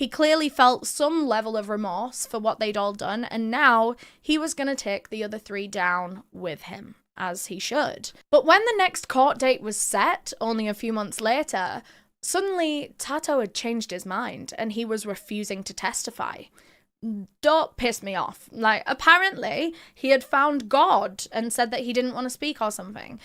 He clearly felt some level of remorse for what they'd all done, and now he was going to take the other 3 down with him, as he should. But when the next court date was set, only a few months later, suddenly Tato had changed his mind and he was refusing to testify. Don't piss me off. Like, apparently he had found God and said that he didn't want to speak or something,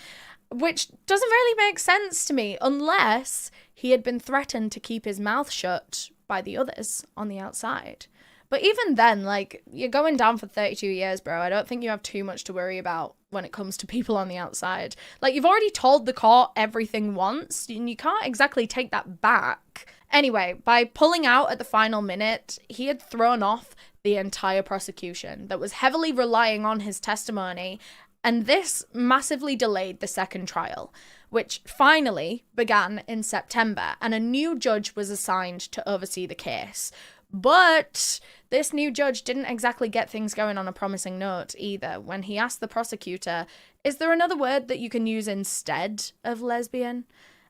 which doesn't really make sense to me unless he had been threatened to keep his mouth shut by the others on the outside. But even then, like, you're going down for 32 years, bro. I don't think you have too much to worry about when it comes to people on the outside. Like, you've already told the court everything once, and you can't exactly take that back. Anyway, by pulling out at the final minute, he had thrown off the entire prosecution that was heavily relying on his testimony, and this massively delayed the second trial, which finally began in September, and a new judge was assigned to oversee the case. But this new judge didn't exactly get things going on a promising note either when he asked the prosecutor, "Is there another word that you can use instead of lesbian?"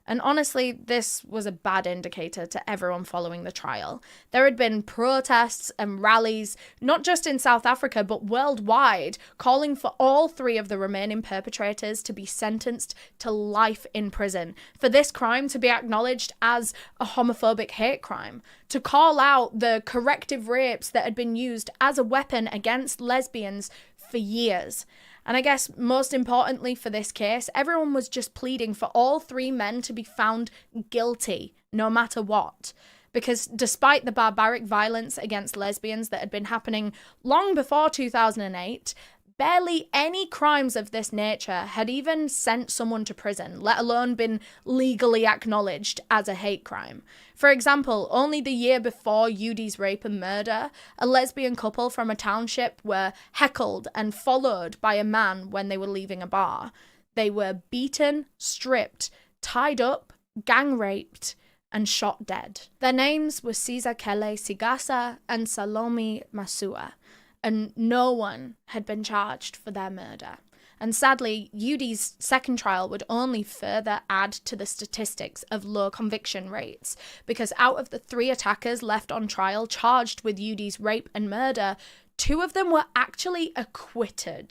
And honestly, this was a bad indicator to everyone following the trial. There had been protests and rallies, not just in South Africa, but worldwide, calling for all 3 of the remaining perpetrators to be sentenced to life in prison, for this crime to be acknowledged as a homophobic hate crime, to call out the corrective rapes that had been used as a weapon against lesbians for years. And I guess most importantly for this case, everyone was just pleading for all 3 men to be found guilty, no matter what. Because despite the barbaric violence against lesbians that had been happening long before 2008, barely any crimes of this nature had even sent someone to prison, let alone been legally acknowledged as a hate crime. For example, only the year before Yudi's rape and murder, a lesbian couple from a township were heckled and followed by a man when they were leaving a bar. They were beaten, stripped, tied up, gang raped, and shot dead. Their names were Sizakele Sigasa and Salome Masua, and no one had been charged for their murder. And sadly, Yudi's second trial would only further add to the statistics of low conviction rates, because out of the 3 attackers left on trial charged with Yudi's rape and murder, 2 of them were actually acquitted.